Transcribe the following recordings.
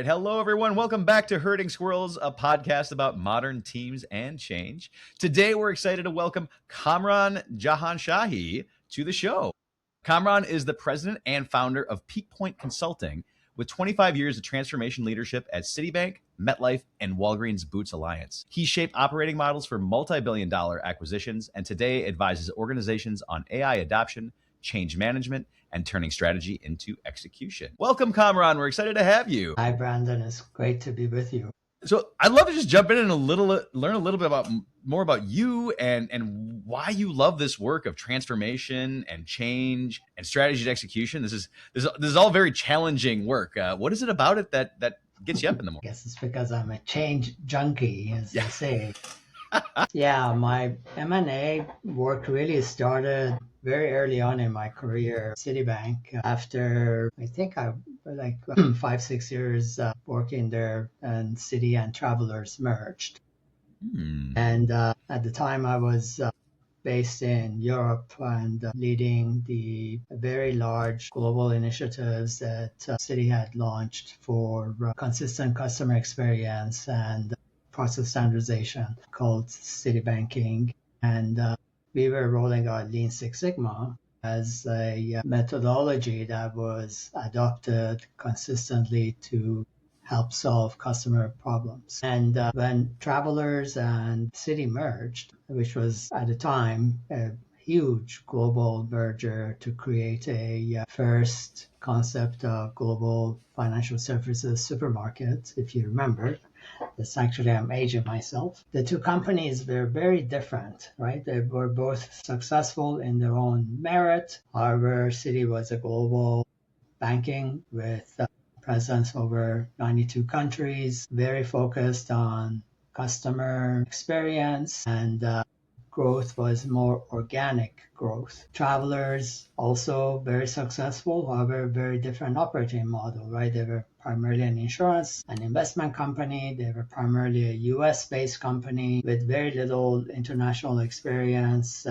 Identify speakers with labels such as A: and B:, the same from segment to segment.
A: right. Hello, everyone. Welcome back to Herding Squirrels, a podcast about modern teams and change. Today, we're excited to welcome Kamran Jahanshahi to the show. Kamran is the president and founder of Peak Point Consulting, with 25 years of transformation leadership at Citibank, MetLife, and Walgreens Boots Alliance. He shaped operating models for multi-billion-dollar acquisitions and today advises organizations on AI adoption, change management, and turning strategy into execution. Welcome, Kamran. We're excited to have you.
B: Hi, Brandon. It's great to be with you.
A: So I'd love to just jump in and learn a little bit more about you and why you love this work of transformation and change and strategy to execution. This is all very challenging work. What is it about it that gets you up in the morning?
B: I guess it's because I'm a change junkie, as they say. Yeah, my M&A work really started very early on in my career, Citibank, after I think I like 5-6 years working there, and Citi and Travelers merged. And at the time I was based in Europe and leading the very large global initiatives that Citi had launched for consistent customer experience and process standardization called Citibanking. And we were rolling out Lean Six Sigma as a methodology that was adopted consistently to help solve customer problems. And when Travelers and Citi merged, which was at the time a huge global merger to create a first concept of global financial services supermarket, if you remember. That's actually, I'm aging myself. The two companies were very different, right? They were both successful in their own merit. However, Citi was a global banking with presence over 92 countries, very focused on customer experience, and growth was more organic growth. Travelers also very successful, however, very different operating model, right? They were primarily an insurance and investment company. They were primarily a US-based company with very little international experience.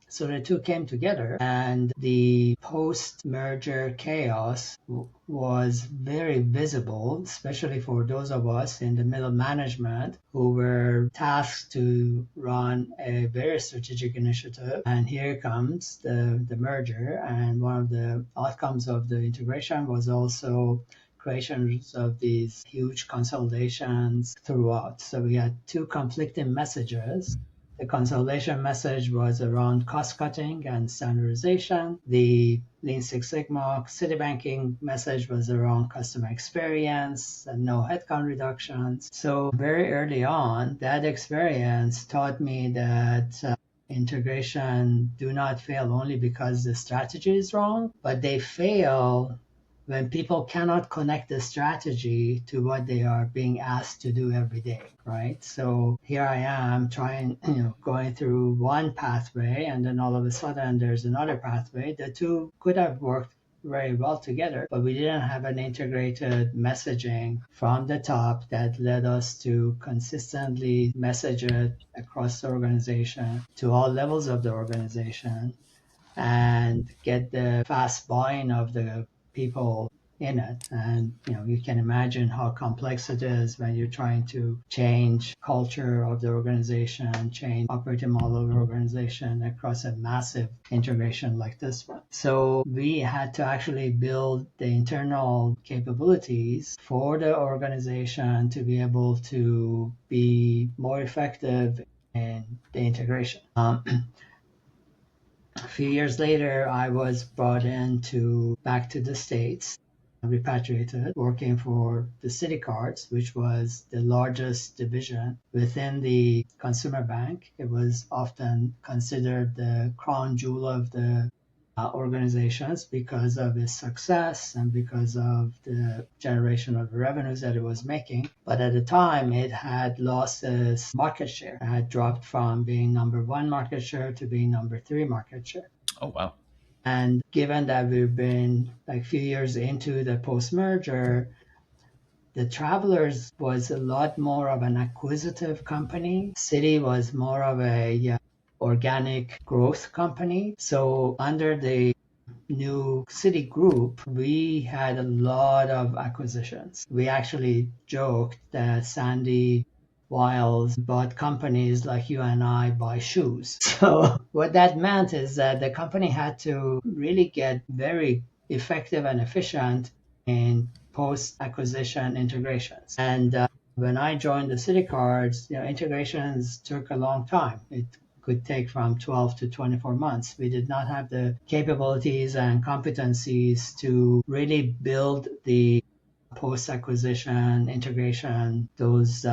B: So the two came together, and the post-merger chaos was very visible, especially for those of us in the middle management who were tasked to run a very strategic initiative. And here comes the merger, and one of the outcomes of the integration was also creations of these huge consolidations throughout. So we had two conflicting messages. The consolidation message was around cost cutting and standardization. The Lean Six Sigma Citibanking message was around customer experience and no headcount reductions. So very early on, that experience taught me that integration do not fail only because the strategy is wrong, but they fail when people cannot connect the strategy to what they are being asked to do every day, right? So here I am trying, going through one pathway, and then all of a sudden there's another pathway. The two could have worked very well together, but we didn't have an integrated messaging from the top that led us to consistently message it across the organization to all levels of the organization and get the fast buy-in of the people in it. And you can imagine how complex it is when you're trying to change culture of the organization, change operating model of the organization across a massive integration like this one. So we had to actually build the internal capabilities for the organization to be able to be more effective in the integration. A few years later, I was brought back to the States, repatriated, working for the Citi Cards, which was the largest division within the consumer bank. It was often considered the crown jewel of the organizations because of its success and because of the generation of revenues that it was making. But at the time, it had lost its market share. It had dropped from being number one market share to being number 3 market share.
A: Oh, wow.
B: And given that we've been like a few years into the post-merger, the Travelers was a lot more of an acquisitive company. Citi was more of a organic growth company. So under the new city group, we had a lot of acquisitions. We actually joked that Sandy Wiles bought companies like you and I buy shoes. So what that meant is that the company had to really get very effective and efficient in post-acquisition integrations. And when I joined the City Cards, integrations took a long time. It could take from 12 to 24 months. We did not have the capabilities and competencies to really build the post-acquisition integration, those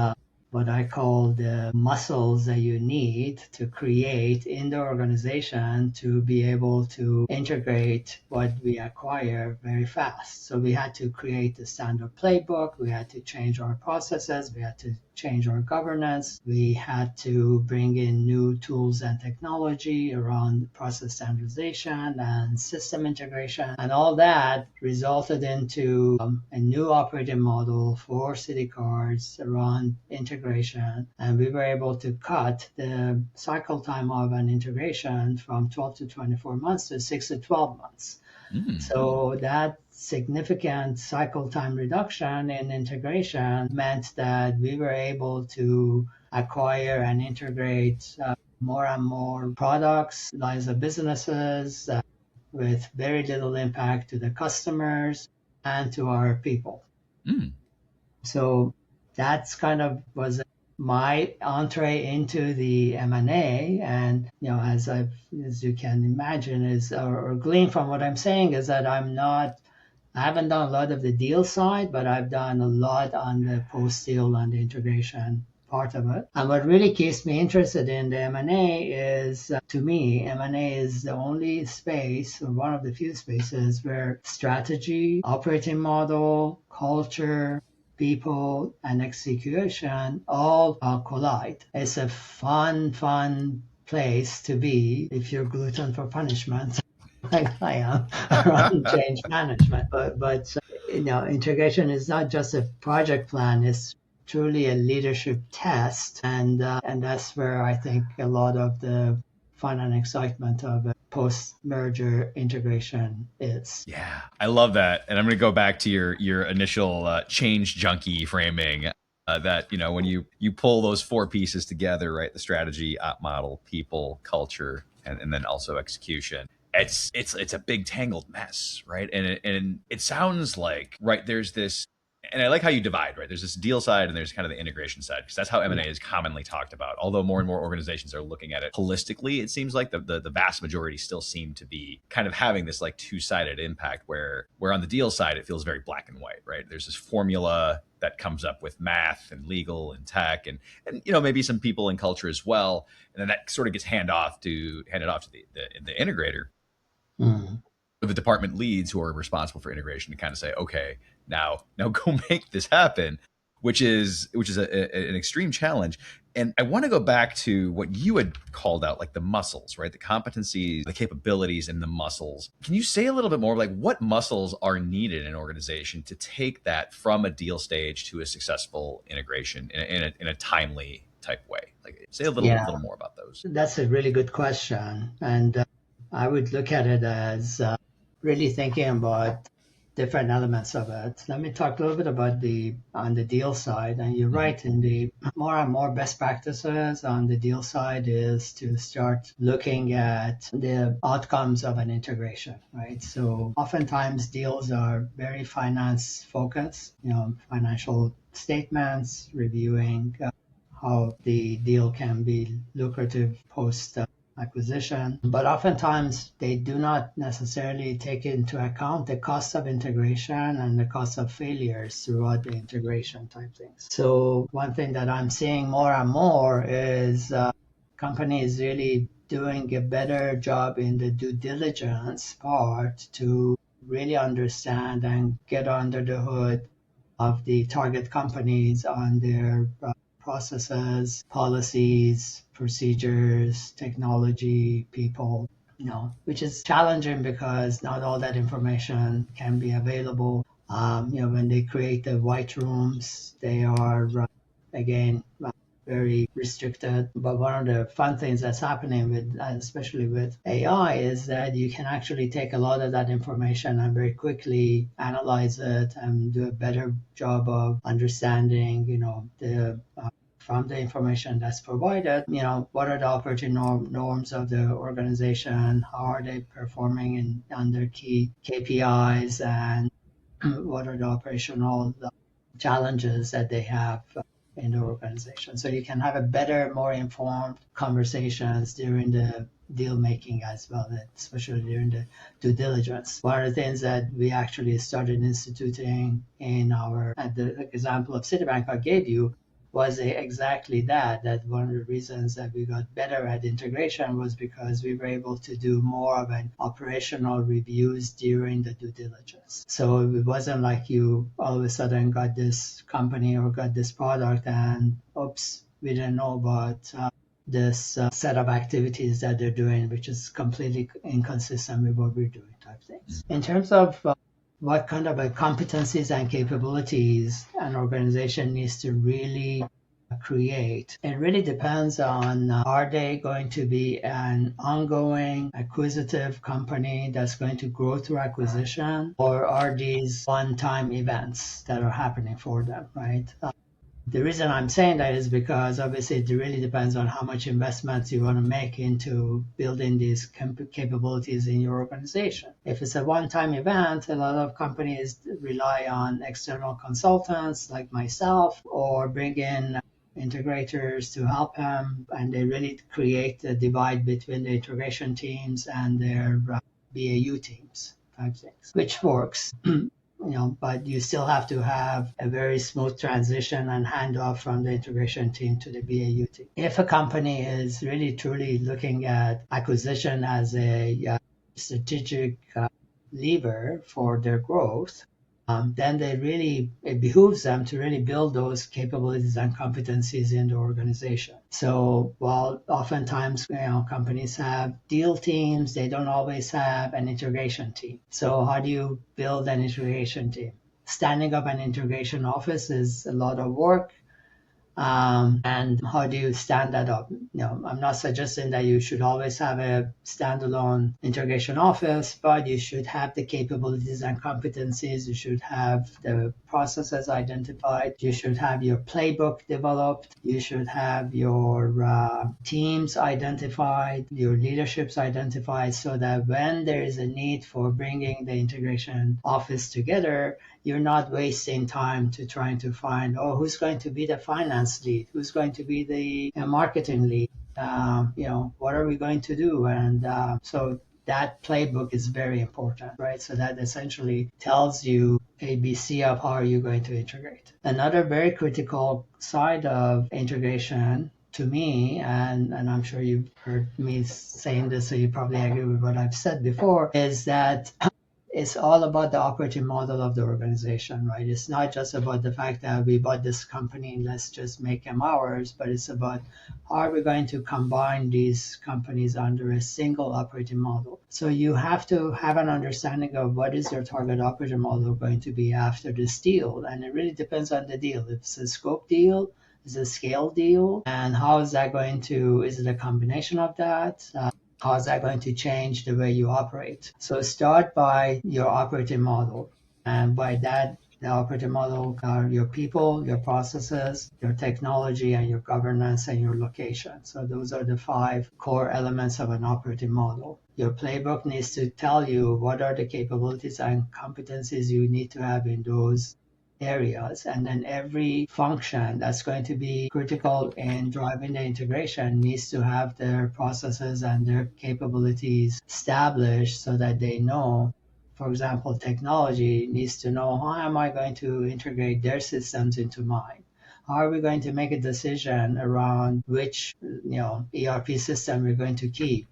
B: what I call the muscles that you need to create in the organization to be able to integrate what we acquire very fast. So we had to create the standard playbook. We had to change our processes. We had to change our governance. We had to bring in new tools and technology around process standardization and system integration. And all that resulted into a new operating model for City Cards around integration. And we were able to cut the cycle time of an integration from 12 to 24 months to 6 to 12 months. So that significant cycle time reduction in integration meant that we were able to acquire and integrate more and more products, lines of businesses with very little impact to the customers and to our people. So that's kind of was my entree into the M&A. And, as you can imagine, or glean from what I'm saying is that I haven't done a lot of the deal side, but I've done a lot on the post-deal and the integration part of it. And what really keeps me interested in the M&A is, to me, M&A is the only space, or one of the few spaces, where strategy, operating model, culture, people, and execution all collide. It's a fun place to be if you're gluten for punishment, like I am, around change management. But integration is not just a project plan; it's truly a leadership test, and that's where I think a lot of the fun and excitement of post-merger integration is.
A: Yeah, I love that. And I'm going to go back to your initial change junkie framing. That when you pull those four pieces together, right? The strategy, op model, people, culture, and then also execution. It's a big tangled mess, right? And it sounds like, right, there's this, and I like how you divide, right? There's this deal side and there's kind of the integration side, because that's how M&A is commonly talked about. Although more and more organizations are looking at it holistically, it seems like the vast majority still seem to be kind of having this like two-sided impact where on the deal side, it feels very black and white, right? There's this formula that comes up with math and legal and tech and maybe some people and culture as well. And then that sort of gets handed off to the integrator. The department leads who are responsible for integration to kind of say, okay, now go make this happen, which is an extreme challenge. And I want to go back to what you had called out, like the muscles, right? The competencies, the capabilities, and the muscles. Can you say a little bit more, like what muscles are needed in an organization to take that from a deal stage to a successful integration in a timely type way? Like, say a little more about those.
B: That's a really good question, and I would look at it as really thinking about different elements of it. Let me talk a little bit about on the deal side. And you're right, in the more and more best practices on the deal side is to start looking at the outcomes of an integration, right? So oftentimes deals are very finance focused, financial statements, reviewing how the deal can be lucrative post acquisition, but oftentimes they do not necessarily take into account the cost of integration and the cost of failures throughout the integration type things. So one thing that I'm seeing more and more is companies really doing a better job in the due diligence part to really understand and get under the hood of the target companies on their processes, policies, procedures, technology, people, which is challenging because not all that information can be available. When they create the white rooms, they are, again, very restricted. But one of the fun things that's happening with, especially with AI, is that you can actually take a lot of that information and very quickly analyze it and do a better job of understanding, the from the information that's provided, what are the operating norms of the organization, how are they performing on their key KPIs, and what are the operational challenges that they have in the organization. So you can have a better, more informed conversations during the deal making as well, especially during the due diligence. One of the things that we actually started instituting at the example of Citibank I gave you, was exactly that one of the reasons that we got better at integration was because we were able to do more of an operational reviews during the due diligence. So it wasn't like you all of a sudden got this company or got this product and oops, we didn't know about this set of activities that they're doing, which is completely inconsistent with what we're doing type things. In terms of what kind of competencies and capabilities an organization needs to really create. It really depends on are they going to be an ongoing acquisitive company that's going to grow through acquisition, or are these one-time events that are happening for them, right? The reason I'm saying that is because obviously it really depends on how much investments you want to make into building these capabilities in your organization. If it's a one-time event, a lot of companies rely on external consultants like myself, or bring in integrators to help them, and they really create a divide between the integration teams and their BAU teams type things, which works. But you still have to have a very smooth transition and handoff from the integration team to the BAU team. If a company is really truly looking at acquisition as a strategic lever for their growth, then it behooves them to really build those capabilities and competencies in the organization. So while oftentimes companies have deal teams, they don't always have an integration team. So how do you build an integration team? Standing up an integration office is a lot of work. And how do you stand that up? I'm not suggesting that you should always have a standalone integration office, but you should have the capabilities and competencies. You should have the processes identified. You should have your playbook developed. You should have your teams identified, your leaderships identified, so that when there is a need for bringing the integration office together, you're not wasting time to trying to find, who's going to be the finance lead? Who's going to be the marketing lead? What are we going to do? And so that playbook is very important, right? So that essentially tells you ABC of how are you going to integrate. Another very critical side of integration to me, and I'm sure you've heard me saying this, so you probably agree with what I've said before, is that it's all about the operating model of the organization, right? It's not just about the fact that we bought this company and let's just make them ours, but it's about how are we going to combine these companies under a single operating model. So you have to have an understanding of what is your target operating model going to be after this deal. And it really depends on the deal. If it's a scope deal, is it a scale deal? And how is that is it a combination of that? How is that going to change the way you operate? So start by your operating model. And by that, the operating model are your people, your processes, your technology, and your governance and your location. So those are the 5 core elements of an operating model. Your playbook needs to tell you what are the capabilities and competencies you need to have in those areas, and then every function that's going to be critical in driving the integration needs to have their processes and their capabilities established so that they know. For example, technology needs to know, how am I going to integrate their systems into mine? How are we going to make a decision around which ERP system we're going to keep?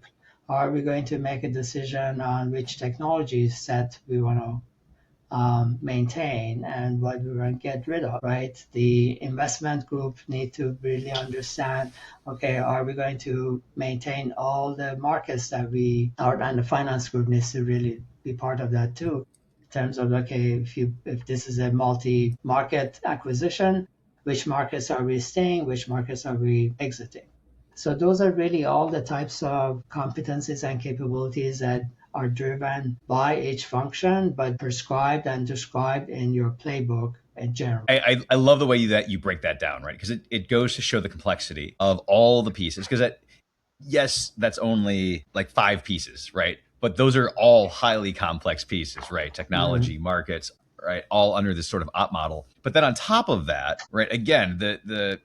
B: How are we going to make a decision on which technology set we want to maintain and what we want to get rid of, right? The investment group need to really understand, okay, are we going to maintain all the markets that and the finance group needs to really be part of that too, in terms of, okay, if this is a multi-market acquisition, which markets are we staying, which markets are we exiting. So those are really all the types of competencies and capabilities that are driven by each function, but prescribed and described in your playbook in general.
A: I love the way that you break that down, right? Because it goes to show the complexity of all the pieces. Because yes, that's only like 5 pieces, right? But those are all highly complex pieces, right? Technology, markets, right? All under this sort of op model. But then on top of that, right? Again,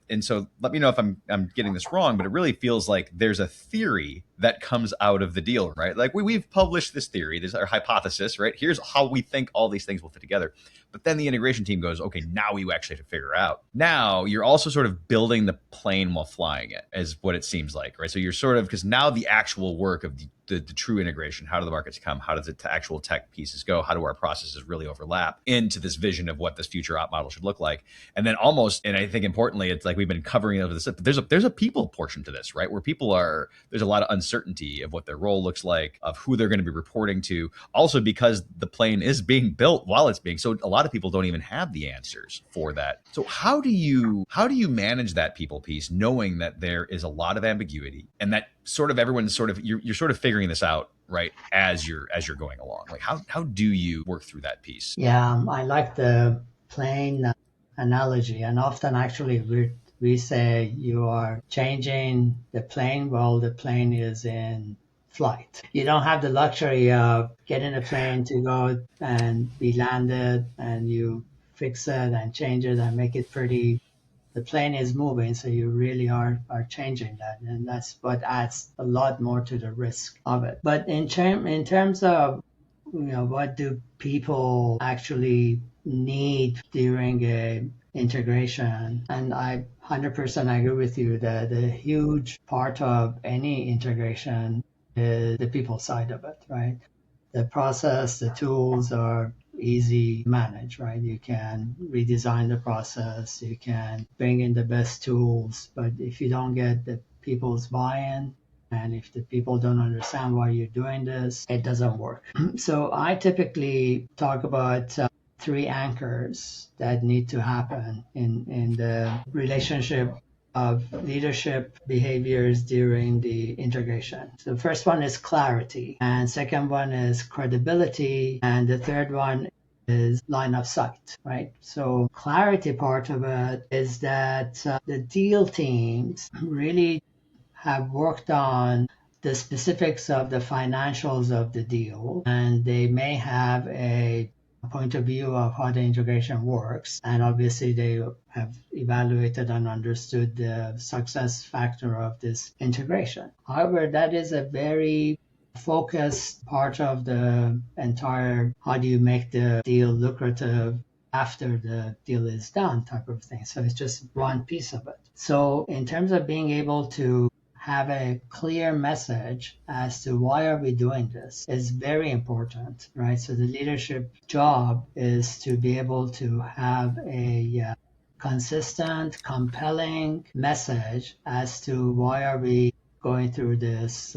A: and so let me know if I'm getting this wrong, but it really feels like there's a theory that comes out of the deal, right? Like we've published this theory, this is our hypothesis, right? Here's how we think all these things will fit together. But then the integration team goes, okay, now we actually have to figure out. Now you're also sort of building the plane while flying it, is what it seems like, right? So you're sort of, because now the actual work of the true integration, how do the markets come? How does the actual tech pieces go? How do our processes really overlap into this vision of what this future op model should look like? And then almost, and I think importantly, it's like we've been covering over this, but there's a people portion to this, right? Where there's a lot of uncertainty of what their role looks like, of who they're going to be reporting to. Also because the plane is being built while it's being, so a lot of people don't even have the answers for that. So how do you manage that people piece, knowing that there is a lot of ambiguity and that sort of everyone's sort of, you're sort of figuring this out, right, as you're going along? Like how do you work through that piece?
B: Yeah, I like the plane analogy, and often actually we say you are changing the plane while the plane is in flight. You don't have the luxury of getting a plane to go and be landed and you fix it and change it and make it pretty. The plane is moving, so you really are changing that, and that's what adds a lot more to the risk of it. But in terms of what do people actually need during a integration, and I 100% agree with you that the huge part of any integration is the people side of it, right? The process, the tools are easy to manage, right? You can redesign the process, you can bring in the best tools, but if you don't get the people's buy-in, and if the people don't understand why you're doing this, it doesn't work. So I typically talk about 3 anchors that need to happen in the relationship of leadership behaviors during the integration. So the first one is clarity, and second one is credibility, and the third one is line of sight, right? So clarity part of it is that the deal teams really have worked on the specifics of the financials of the deal, and they may have a point of view of how the integration works. And obviously, they have evaluated and understood the success factor of this integration. However, that is a very focused part of the entire how do you make the deal lucrative after the deal is done type of thing. So it's just one piece of it. So in terms of being able to have a clear message as to why are we doing this is very important, right? So the leadership job is to be able to have a consistent, compelling message as to why are we going through this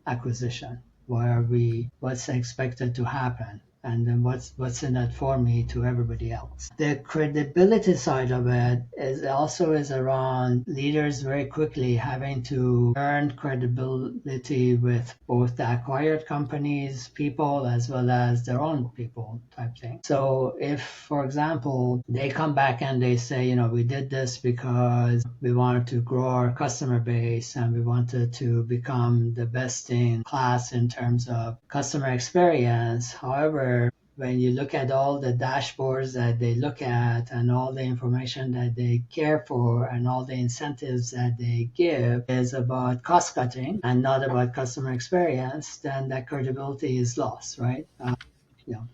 B: acquisition? What's expected to happen? And then what's in it for me to everybody else. The credibility side of it is around leaders very quickly having to earn credibility with both the acquired companies, people, as well as their own people type thing. So if, for example, they come back and they say, we did this because we wanted to grow our customer base and we wanted to become the best in class in terms of customer experience. However, when you look at all the dashboards that they look at and all the information that they care for and all the incentives that they give is about cost cutting and not about customer experience, then that credibility is lost, right?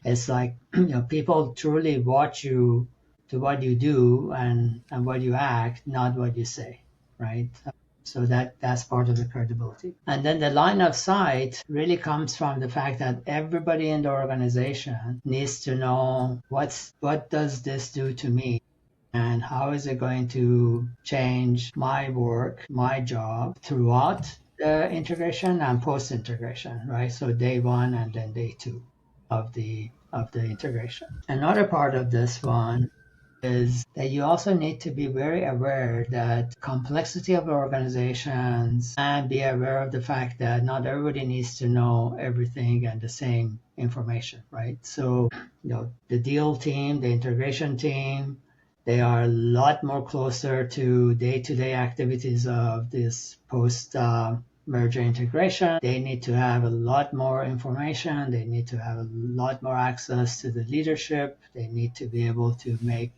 B: It's like people truly watch you to what you do and what you act, not what you say, right? So that's part of the credibility. And then the line of sight really comes from the fact that everybody in the organization needs to know what does this do to me and how is it going to change my work, my job throughout the integration and post-integration, right? So day 1 and then day 2 of the integration. Another part of this one is that you also need to be very aware that complexity of organizations and be aware of the fact that not everybody needs to know everything and the same information, right? So, the deal team, the integration team, they are a lot more closer to day-to-day activities of this post merger integration. They need to have a lot more information. They need to have a lot more access to the leadership. They need to be able to make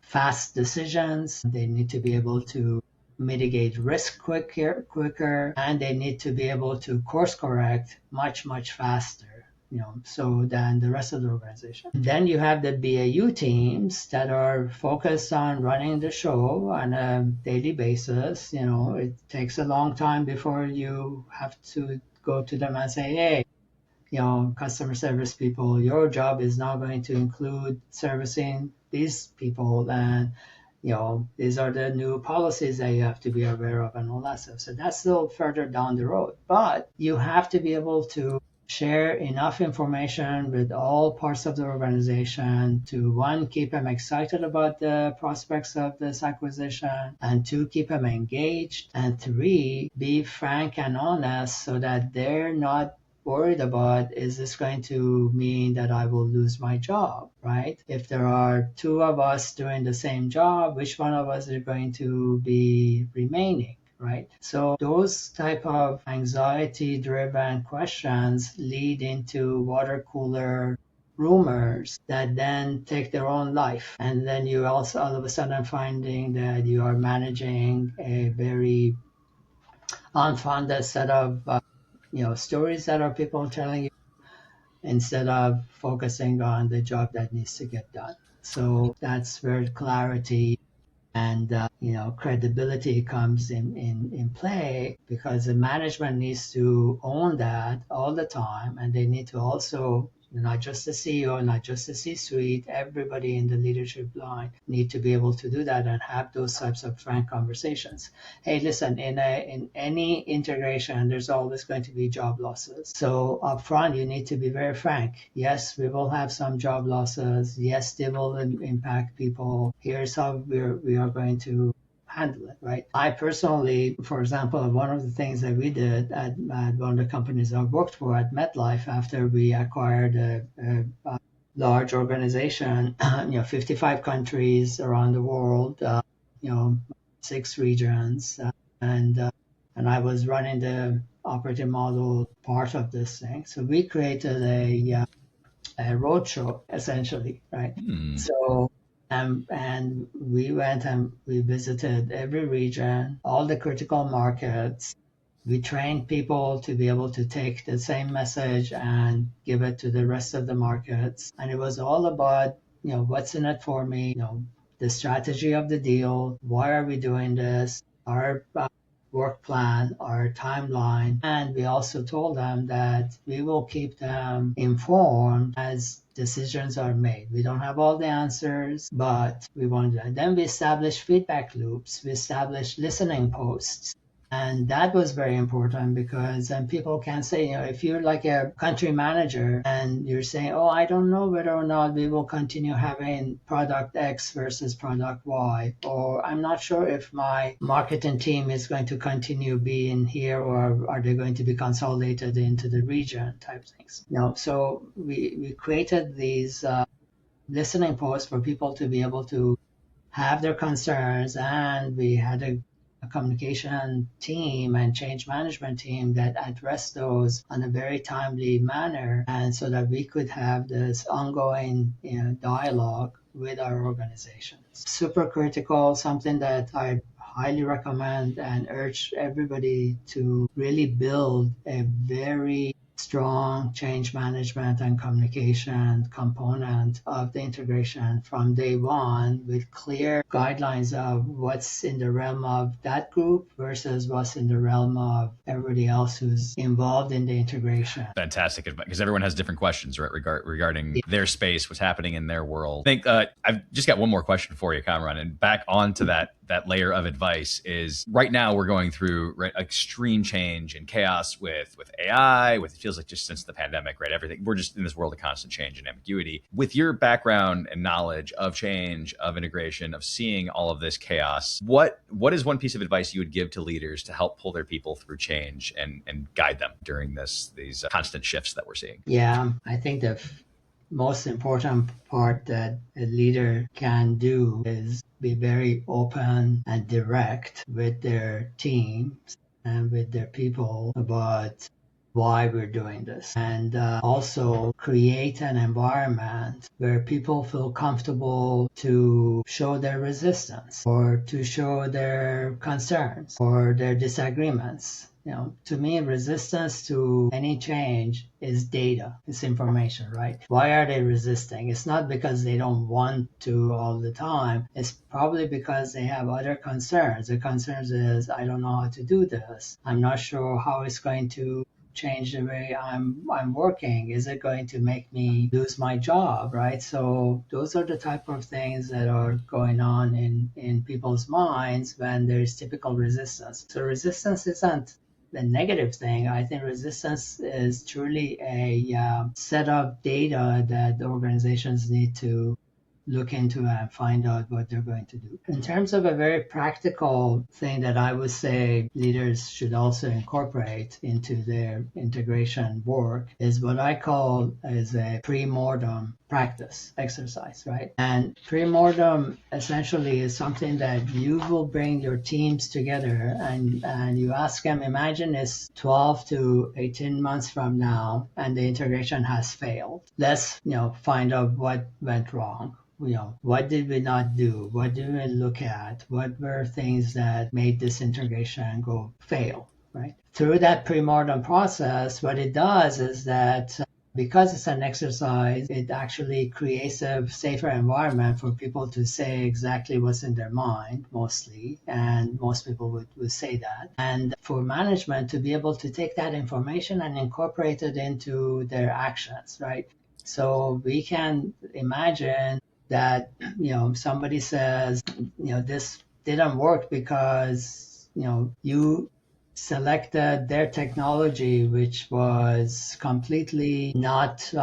B: fast decisions. They need to be able to mitigate risk quicker, and they need to be able to course correct much faster. So than the rest of the organization. Then you have the BAU teams that are focused on running the show on a daily basis. It takes a long time before you have to go to them and say, hey, customer service people, your job is now going to include servicing these people, and these are the new policies that you have to be aware of and all that stuff. So that's still further down the road, but you have to be able to share enough information with all parts of the organization to, one, keep them excited about the prospects of this acquisition, and two, keep them engaged, and three, be frank and honest so that they're not worried about, is this going to mean that I will lose my job, right? If there are two of us doing the same job, which one of us is going to be remaining? Right? So those type of anxiety-driven questions lead into water cooler rumors that then take their own life. And then you also all of a sudden finding that you are managing a very unfounded set of stories that are people telling you instead of focusing on the job that needs to get done. So that's where clarity and credibility comes in play, because the management needs to own that all the time, and they need to also, not just the CEO, not just the C-suite, everybody in the leadership line need to be able to do that and have those types of frank conversations. Hey, listen, in any integration, there's always going to be job losses. So up front, you need to be very frank. Yes, we will have some job losses. Yes, they will impact people. Here's how we are going to handle it, right? I personally, for example, one of the things that we did at one of the companies I worked for at MetLife, after we acquired a large organization, 55 countries around the world, 6 regions, and I was running the operating model part of this thing. So we created a roadshow, essentially, right? So and we went and we visited every region, all the critical markets. We trained people to be able to take the same message and give it to the rest of the markets. And it was all about, what's in it for me, the strategy of the deal, why are we doing this, our work plan, our timeline. And we also told them that we will keep them informed as decisions are made. We don't have all the answers, but we want to. And then we established feedback loops. We established listening posts. And that was very important, because then people can say, if you're like a country manager and you're saying, oh, I don't know whether or not we will continue having product X versus product Y, or I'm not sure if my marketing team is going to continue being here, or are they going to be consolidated into the region type things. So we created these listening posts for people to be able to have their concerns, and we had a communication team and change management team that addressed those in a very timely manner, and so that we could have this ongoing dialogue with our organizations. Super critical, something that I highly recommend and urge everybody to really build a very strong change management and communication component of the integration from day one, with clear guidelines of what's in the realm of that group versus what's in the realm of everybody else who's involved in the integration.
A: Fantastic advice, because everyone has different questions, right, regarding their space, what's happening in their world. I think I've just got one more question for you, Kamran, and back onto that layer of advice is, right now we're going through extreme change and chaos with AI, with feels like just since the pandemic, right? Everything, we're just in this world of constant change and ambiguity. With your background and knowledge of change, of integration, of seeing all of this chaos, what is one piece of advice you would give to leaders to help pull their people through change and guide them during these constant shifts that we're seeing?
B: Yeah, I think the most important part that a leader can do is be very open and direct with their teams and with their people about why we're doing this, and also create an environment where people feel comfortable to show their resistance or to show their concerns or their disagreements. To me, resistance to any change is data, it's information, right? Why are they resisting? It's not because they don't want to all the time. It's probably because they have other concerns. The concerns is, I don't know how to do this. I'm not sure how it's going to change the way I'm working. Is it going to make me lose my job, right? So those are the type of things that are going on in people's minds when there's typical resistance. So resistance isn't the negative thing. I think resistance is truly a set of data that the organizations need to look into and find out what they're going to do. In terms of a very practical thing that I would say leaders should also incorporate into their integration work is what I call is a pre-mortem practice exercise, right? And pre-mortem essentially is something that you will bring your teams together and you ask them, imagine it's 12 to 18 months from now and the integration has failed. Let's, find out what went wrong. What did we not do? What did we look at? What were things that made this integration fail, right? Through that pre-mortem process, what it does is that because it's an exercise, it actually creates a safer environment for people to say exactly what's in their mind, mostly, and most people would say that. And for management to be able to take that information and incorporate it into their actions, right? So we can imagine that somebody says this didn't work because you selected their technology which was completely not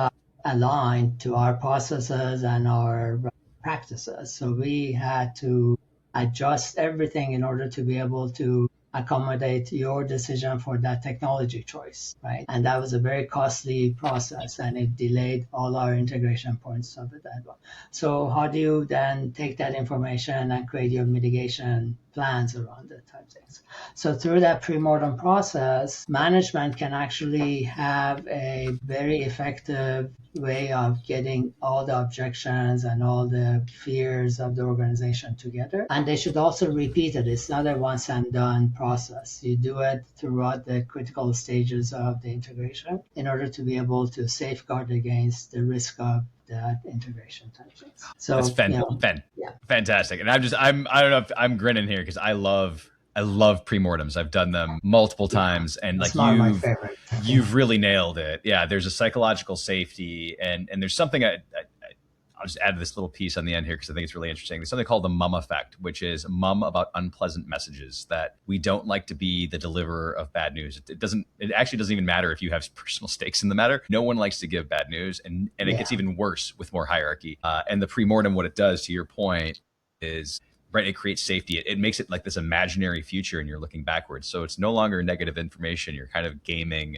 B: aligned to our processes and our practices, so we had to adjust everything in order to be able to accommodate your decision for that technology choice, right? And that was a very costly process and it delayed all our integration points of it as well. So how do you then take that information and create your mitigation plans around that type of things? So through that pre-mortem process, management can actually have a very effective way of getting all the objections and all the fears of the organization together. And they should also repeat it. It's not a once and done process. You do it throughout the critical stages of the integration in order to be able to safeguard against the risk of that integration type things. So
A: that's fantastic. And I don't know if I'm grinning here because I love pre-mortems. I've done them multiple times, and like
B: my favorite.
A: You've really nailed it. Yeah, there's a psychological safety, and there's something I'll just add this little piece on the end here because I think it's really interesting. There's something called the mum effect, which is mum about unpleasant messages, that we don't like to be the deliverer of bad news. It actually doesn't even matter if you have personal stakes in the matter. No one likes to give bad news, and it gets even worse with more hierarchy. And the pre-mortem, what it does, to your point, is right, it creates safety. It makes it like this imaginary future, and you're looking backwards. So it's no longer negative information. You're kind of gaming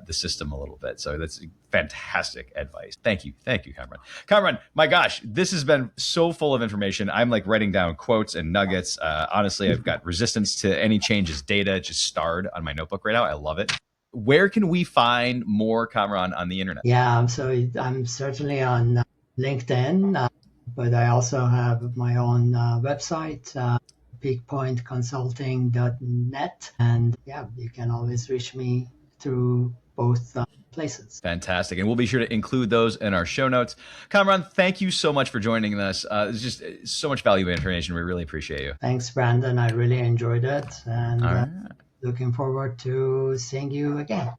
A: the system a little bit. So that's fantastic advice. Thank you, Kamran. Kamran, my gosh, this has been so full of information. I'm like writing down quotes and nuggets. Honestly, I've got resistance to any changes data just starred on my notebook right now. I love it. Where can we find more Kamran on the internet?
B: Yeah, so I'm certainly on LinkedIn, but I also have my own website, peakpointconsulting.net. And yeah, you can always reach me through both places.
A: Fantastic. And we'll be sure to include those in our show notes. Kamran, thank you so much for joining us. It's just so much valuable information. We really appreciate you.
B: Thanks, Brandon. I really enjoyed it. And looking forward to seeing you again.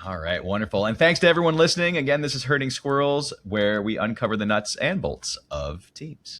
A: All right. Wonderful. And thanks to everyone listening. Again, this is Herding Squirrels, where we uncover the nuts and bolts of teams.